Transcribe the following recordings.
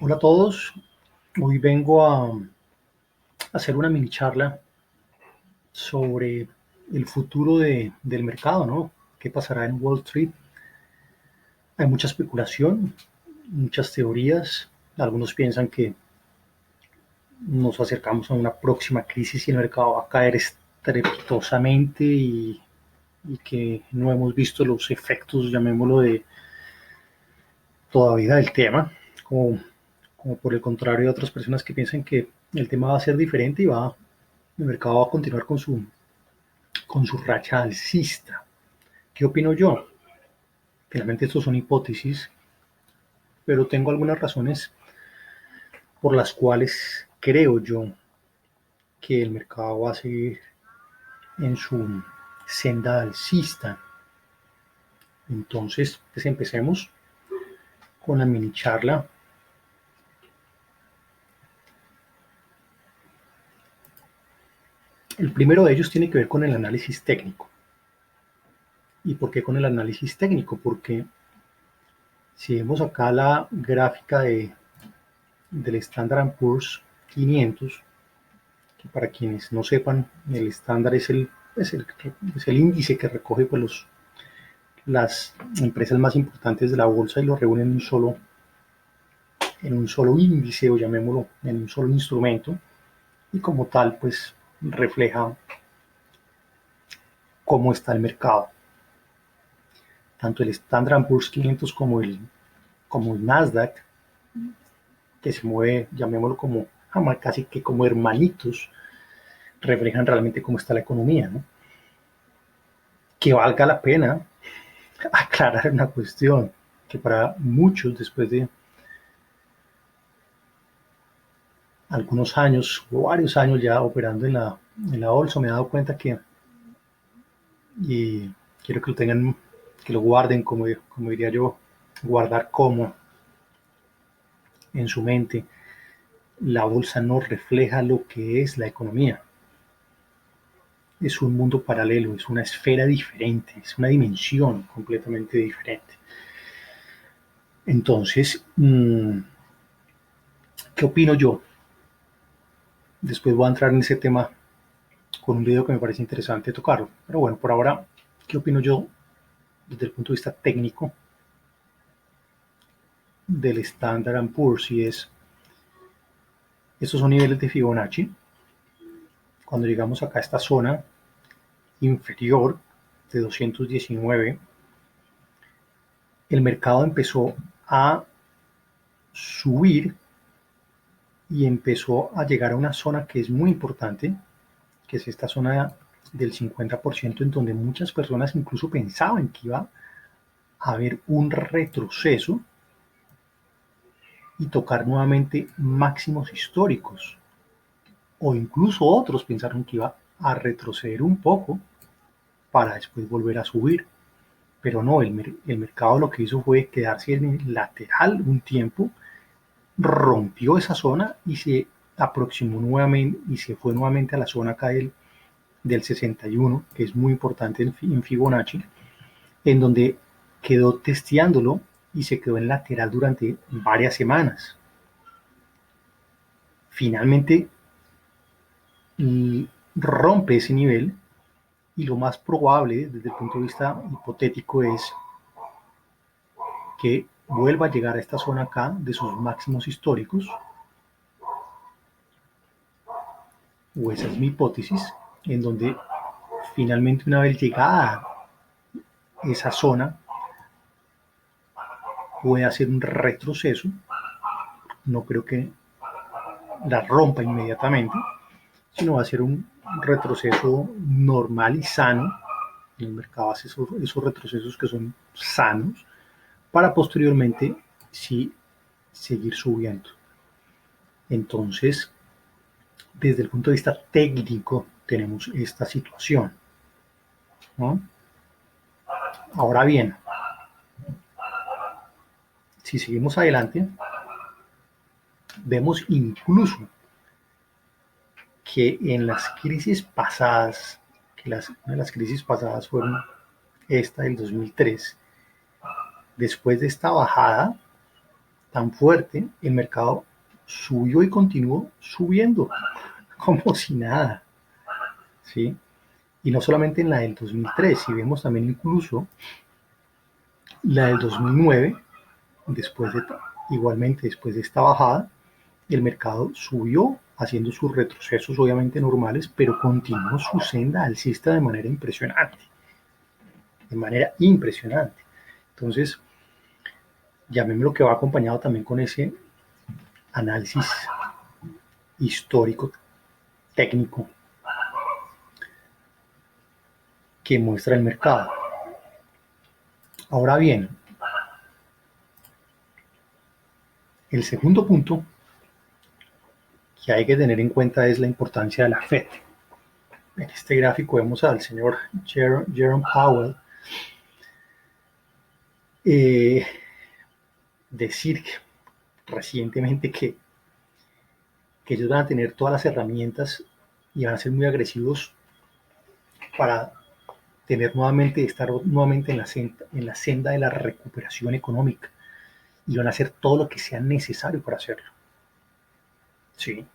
Hola a todos, hoy vengo a hacer una mini charla sobre el futuro del mercado, ¿no? ¿Qué pasará en Wall Street? Hay mucha especulación, muchas teorías. Algunos piensan que nos acercamos a una próxima crisis y el mercado va a caer estrepitosamente y que no hemos visto los efectos, llamémoslo, de todavía del tema, como, como por el contrario de otras personas que piensan que el tema va a ser diferente y el mercado va a continuar con su racha alcista. ¿Qué opino yo? Finalmente estos son hipótesis, pero tengo algunas razones por las cuales creo yo que el mercado va a seguir en su senda alcista. Entonces, pues empecemos con la mini charla. El primero de ellos tiene que ver con el análisis técnico. ¿Y por qué con el análisis técnico? Porque si vemos acá la gráfica del Standard Poor's 500, que para quienes no sepan, el estándar es el índice que recoge pues, las empresas más importantes de la bolsa y lo reúne en un solo índice o llamémoslo en un solo instrumento y como tal pues refleja cómo está el mercado. Tanto el Standard Poor's 500 como el Nasdaq, que se mueve, llamémoslo como casi que como hermanitos, reflejan realmente cómo está la economía, ¿no? Que valga la pena aclarar una cuestión que para muchos, después de algunos años o varios años ya operando en la bolsa, me he dado cuenta y quiero que lo tengan, que lo guarden, como diría yo, guardar como en su mente, la bolsa no refleja lo que es la economía. Es un mundo paralelo, es una esfera diferente, es una dimensión completamente diferente. Entonces, ¿qué opino yo? Después voy a entrar en ese tema con un video que me parece interesante tocarlo. Pero bueno, por ahora, ¿qué opino yo desde el punto de vista técnico del Standard Poor's? Y estos son niveles de Fibonacci. Cuando llegamos acá a esta zona inferior de 219, el mercado empezó a subir y empezó a llegar a una zona que es muy importante, que es esta zona del 50%, en donde muchas personas incluso pensaban que iba a haber un retroceso y tocar nuevamente máximos históricos, o incluso otros pensaron que iba a retroceder un poco para después volver a subir, pero no, el mercado lo que hizo fue quedarse en el lateral un tiempo, rompió esa zona y se aproximó nuevamente y se fue nuevamente a la zona acá del 61, que es muy importante en Fibonacci, en donde quedó testeándolo y se quedó en lateral durante varias semanas. Finalmente rompe ese nivel y lo más probable desde el punto de vista hipotético es que vuelva a llegar a esta zona acá de sus máximos históricos, o esa es mi hipótesis, en donde finalmente una vez llegada a esa zona puede hacer un retroceso. No creo que la rompa inmediatamente, sino va a ser un retroceso normal y sano. El mercado hace esos retrocesos que son sanos para posteriormente sí seguir subiendo. Entonces, desde el punto de vista técnico, tenemos esta situación, ¿no? Ahora bien, si seguimos adelante, vemos incluso que en las crisis pasadas, una de las crisis pasadas fueron esta del 2003, después de esta bajada tan fuerte, el mercado subió y continuó subiendo, como si nada, ¿sí? Y no solamente en la del 2003, si vemos también incluso la del 2009, después de, igualmente después de esta bajada, el mercado subió haciendo sus retrocesos obviamente normales, pero continuó su senda alcista de manera impresionante, de manera impresionante. Entonces, llamémoslo que va acompañado también con ese análisis histórico, técnico, que muestra el mercado. Ahora bien, el segundo punto que hay que tener en cuenta es la importancia de la Fed. En este gráfico vemos al señor Jerome Powell eh, decir recientemente que ellos van a tener todas las herramientas y van a ser muy agresivos para tener nuevamente, estar nuevamente en la senda de la recuperación económica y van a hacer todo lo que sea necesario para hacerlo. ¿Sí?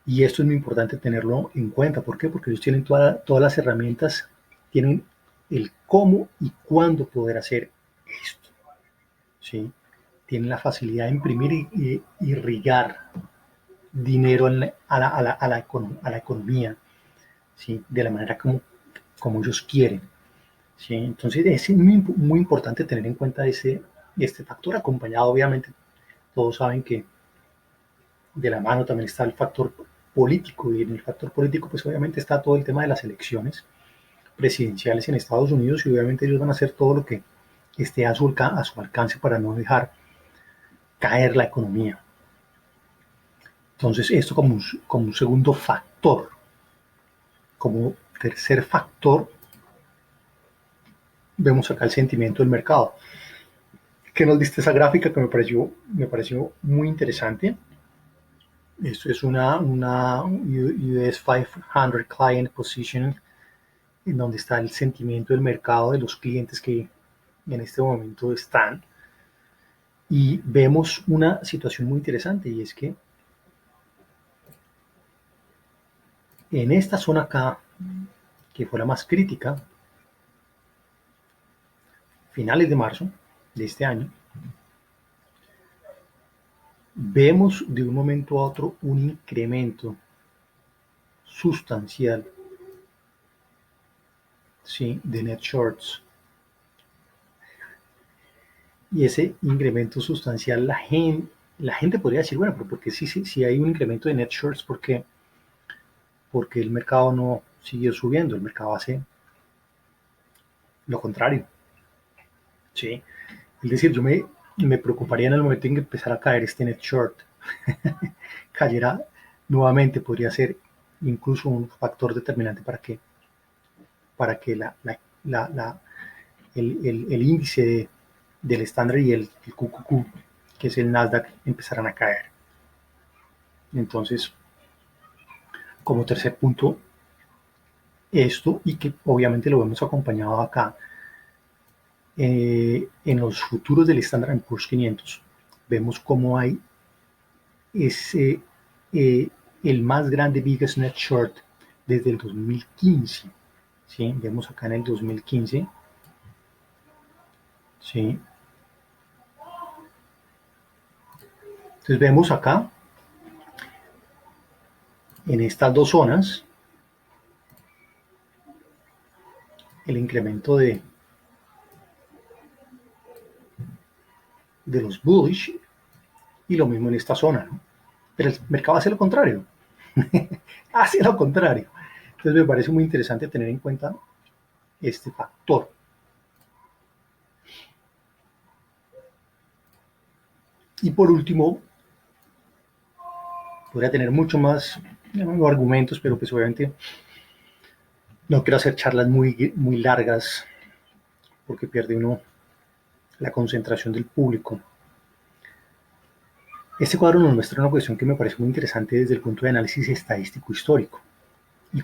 Y esto es muy importante tenerlo en cuenta. ¿Por qué? Porque ellos tienen todas las herramientas, tienen el cómo y cuándo poder hacer esto. ¿Sí? Tienen la facilidad de imprimir y irrigar dinero a la economía, ¿sí? De la manera como ellos quieren. ¿Sí? Entonces es muy importante tener en cuenta este factor, acompañado obviamente, todos saben que de la mano también está el factor político, y en el factor político pues obviamente está todo el tema de las elecciones presidenciales en Estados Unidos, y obviamente ellos van a hacer todo lo que esté a su alcance para no dejar caer la economía. Entonces esto como un segundo factor. Como tercer factor vemos acá el sentimiento del mercado. ¿Qué nos diste esa gráfica que me pareció muy interesante? Esto es una US 500 Client Position, en donde está el sentimiento del mercado de los clientes que en este momento están. Y vemos una situación muy interesante, y es que en esta zona acá, que fue la más crítica, finales de marzo de este año, vemos de un momento a otro un incremento sustancial, ¿sí? De net shorts. Y ese incremento sustancial, la gente podría decir, bueno, pero porque si hay un incremento de net shorts, porque el mercado no siguió subiendo, el mercado hace lo contrario, ¿sí? Es decir, me preocuparía en el momento en que empezara a caer este net short, cayera nuevamente, podría ser incluso un factor determinante para que el índice del estándar y el QQQ, que es el Nasdaq, empezaran a caer. Entonces, como tercer punto, esto, y que obviamente lo vemos acompañado acá, en los futuros del Standard Poor's 500, vemos cómo hay ese, el más grande biggest net short desde el 2015. ¿Sí? Vemos acá en el 2015. ¿Sí? Entonces vemos acá, en estas dos zonas, el incremento de los bullish, y lo mismo en esta zona, ¿no? Pero el mercado hace lo contrario. Hace lo contrario. Entonces me parece muy interesante tener en cuenta este factor. Y por último, podría tener mucho más argumentos, pero pues obviamente no quiero hacer charlas muy largas porque pierde uno la concentración del público. Este cuadro nos muestra una cuestión que me parece muy interesante desde el punto de análisis estadístico histórico. ¿Y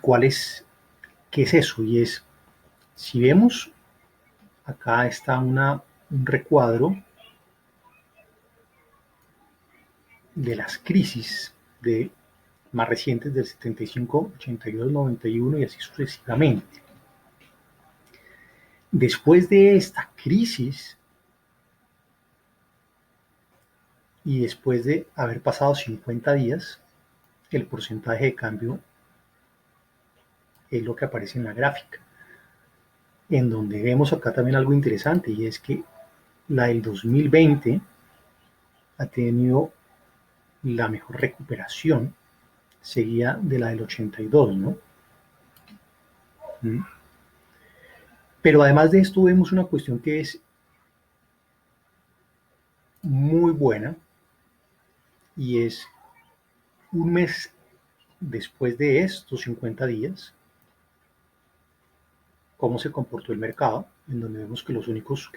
qué es eso? Y es, si vemos, acá está un recuadro de las crisis de más recientes del 75, 82, 91 y así sucesivamente. Después de esta crisis y después de haber pasado 50 días, el porcentaje de cambio es lo que aparece en la gráfica, en donde vemos acá también algo interesante, y es que la del 2020 ha tenido la mejor recuperación, seguida de la del 82, ¿no? Pero además de esto vemos una cuestión que es muy buena, y es un mes después de estos 50 días, cómo se comportó el mercado, en donde vemos que los únicos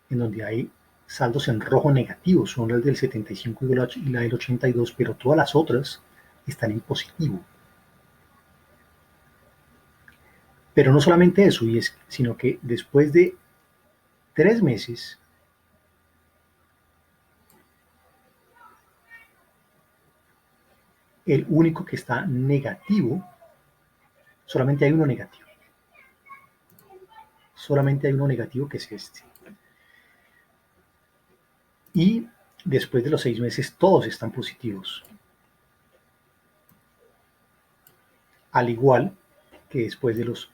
en donde hay saldos en rojo negativos son las del 75 y la del 82, pero todas las otras están en positivo. Pero no solamente eso, sino que después de 3 meses, el único que está negativo, solamente hay uno negativo. Solamente hay uno negativo, que es este. Y después de los 6 meses todos están positivos. Al igual que después de los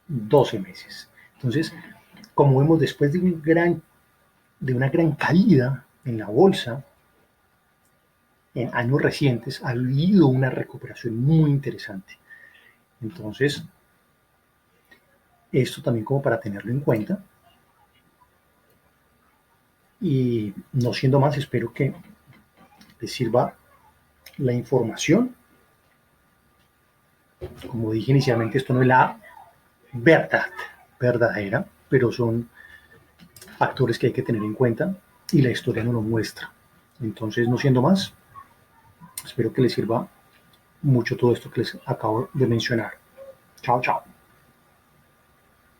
12 meses. Entonces, como vemos, después de una gran caída en la bolsa en años recientes, ha habido una recuperación muy interesante. Entonces, esto también como para tenerlo en cuenta. Y no siendo más, espero que les sirva la información. Como dije inicialmente, esto no es la verdad verdadera, pero son factores que hay que tener en cuenta y la historia nos lo muestra. Entonces, no siendo más, espero que les sirva mucho todo esto que les acabo de mencionar. Chao, chao.